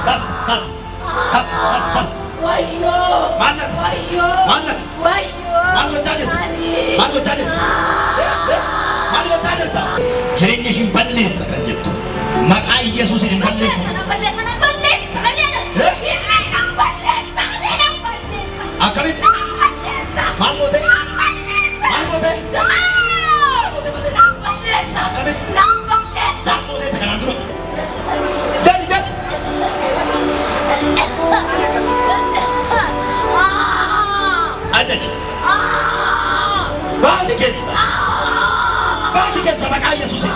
Kas, kas, kas, kas, kas. Wayyo! Maanat, Wayyo! maanat, Wayyo! maal gochaa jirta? Maal gochaa jirta? Maal gochaa jirta? Jireenya ishii balleessa kan jettu. Maqaa Yesuusin hin balleessu. Akkamitti? Maal goote? Maal goote? Akkamitti? Maal goote kanaan dura? Jadi, jadi. Ajaji. Baasi keessa. Baasi keessa maqaa Yesuusin.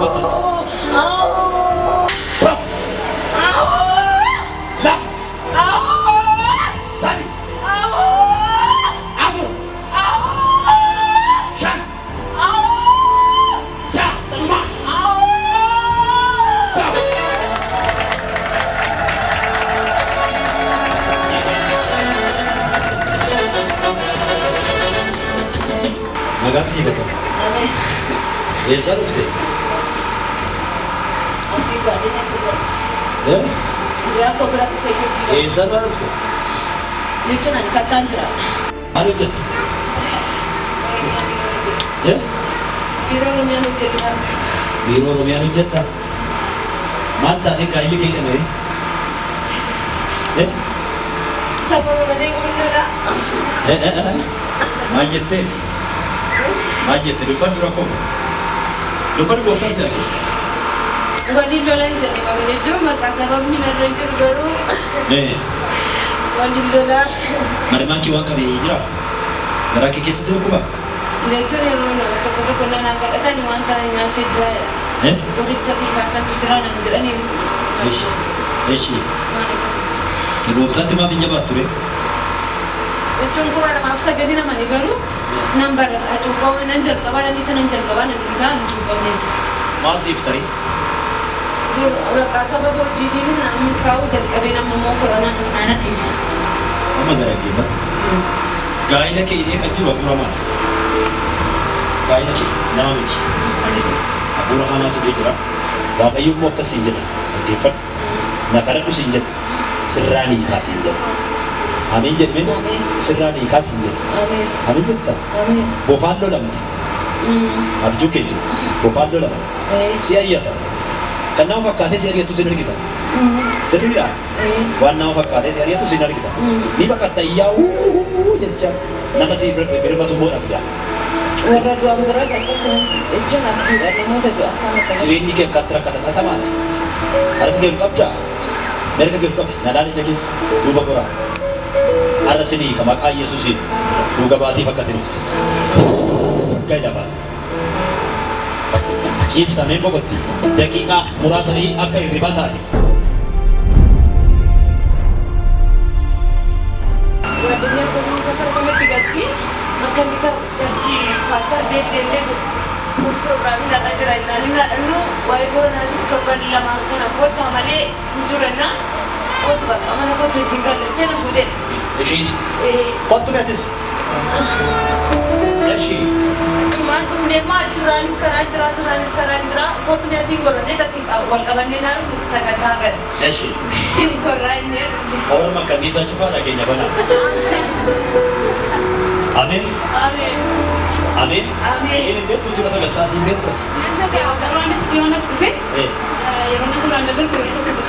Kottas. Maqaan sii gata. Eessaa dhufte? Asii baadiyyaa fuuldura. Guyyaa koo bira dhufee hojii dha. Eessarraa dhufte? Jechuun ani kattaan jira. Maal hojjette? Biiroo Oromiyaan hojjedha. Biiroo Oromiyaan hojjedha. Maal taatee kaayilli kee hidhamee? Sababa malee gurgurra. Maal jettee? Maal jette? Dubbanni rakkoo? Dubbanni gooftaas darbe? Waliin lolan jedhe maqaa jechuun maqaa sababni narra jiru garuu waliin lolaa. Madamaan kee waan qabee jira? Garaa kee keessa si dhukkuba? Jechuun yeroo tokko tokko nanaan kadhatan waan ta'an nyaattee jira jedha. Qoricha siif akkantu jira nan jedhanii. Eshi. Maal akkasitti? Gooftaatti maaf hin jabaattu ture? Jechuun kuma lamaaf sagadii namani garuu nan baradha. Cuubbawwan nan jalqabaa nan isa nan jalqabaa nan isaa nan cuubbamnes. Maal dhiiftarii? Bakka sababa hojiitiinis namni kaa'u jalqabee nama immoo koronaan dhufnaan dhiisa. Amma garageeffadhu. Gaa'ila kee hidhee kan jiru hafuura maali? Gaa'ila kee nama miti. Hafuura hamaatu jira. Waaqayyo immoo akkasiin jedha. Dhaggeeffadhu. Na kadhadhu siin jedha. Sirraa ni hiikaa siin jedha. Ameen jedhame sirraa ni hiikaa siin jedha. Ameen jetta. Bofaan lolamte. Abjuu kee jiru. Bofaan lolamte. Si ayyata. Kan nama fakkaatee si ari'atu sin argita. Sirriidha. Waan nama fakkaatee si ari'atu sin argita. Ni baqatta iyyaa jecha nama si birmatu immoo dhabda. Warra du'an biras akkasuma jechuun abjuudha namoota du'an kan akka jireenyi kee akkatti rakkata tamaadha. Harka kee qabdaa. Merga kee qabdi. Nalaan ija keessa duuba goraa. Har'a sinii ka maqaa Yesuusiin duuga baatiif akka tiruftu. Gadi dhabaa. Ciibsamee boqotti daqiiqaa muraasanii akka hirribaa taate. Waadinyaa kunuunsa fardametti gatti makkan isa chachii paastar deebi'ee jiru. Kunis pirogiraamii dhagaa jira innaan inni dhaadhannu waa'ee koronaatiif torban lamaan kana kottaa malee hin jirenna. Kottu bakka mana kottu wajjin gallattee na fuudhee dhufti. Ishiin kottu beektis. Ishii. Cumaan dhufnee maa achirraanis karaa jira asirraanis karaa jira. Kottu mee asiin gorrannee tasiin wal qabannee naaru sagantaa gara. Ishii. Inni korraa inni ergu. Kawarra makkanniisaa cufaadha keenya banaa. Ameen. Ameen. Ameen. Ameen. Ishiin hin beektu jira sagantaa siin beektuuti. Garaanis biyyoonnis dhufe yeroo nasirraan darbu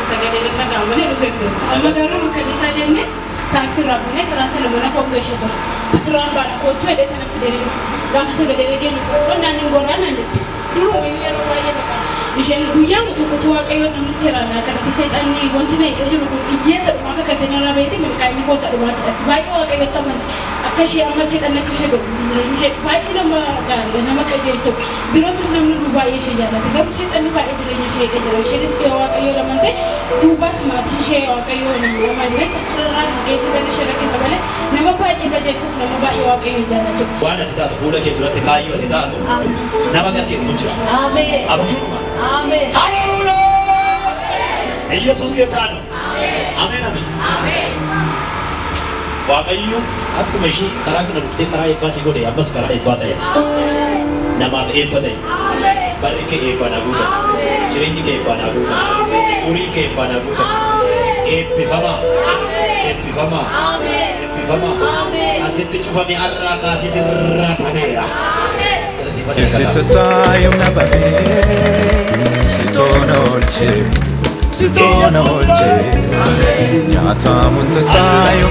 sagalee dhaga'amu malee dhufee ture. Amma garuu makkanniisaa jennee taaksirraa buunee karaa sana mana koongoo ishee ture. Asirraan baadha kootu hidhee tana fidee dhufe. Gaafa sagalee dhageenya qonnaan hin gorraan naan jette. Duruma yeroo baay'ee baqa. Isheen guyyaa tokkotu waaqayyoon namni seeraan kadhate seexanni wanti na hidhee jiru kun hiyyeessa dhumaa akka kateenarraa beekte milkaa'inni koosa dhumaatti dhatti. Baay'ee waaqayyotti amana. Akka ishee amma seexanni akka ishee godhu jireenya ishee baay'ee nama gaariidha nama qajeeltu. Biroottis namni nu baay'ee ishee jaallate. Garuu seexanni baay'ee jireenya ishee keessa isheenis waaqayyoo lamante duubas maatii ishee waaqayyoon amanee kararraa geessisan ishee rakkisa malee nama baay'ee qajeeltuuf nama baay'ee waaqayyoon jaallatu. Waan ati taatu fuula kee duratti kaayyoo ati taatu nama gargee kun jira. Ameen. Abjuuma. Ameen. Hallelujah. Yesuus ጌታ ነው። አሜን አሜን አሜን። waaqayyo akkuma ishee karaa kana dhuftee karaa eebbaa si godhe ammas karaa eebbaa ta'eeti. namaaf eebba ta'e. Barri kee eebbaan haa guutamu. Jireenyi kee eebbaan haa guutamu. Uriin kee eebbaan haa guutamu. Eebbifamaa. Eebbifamaa. Eebbifamaa. Asitti cufame har'aa kaasee sirraa baneera. ስትሳዩም ነበቤ ስቶኖልቼ ኛታሙን ተሳዩ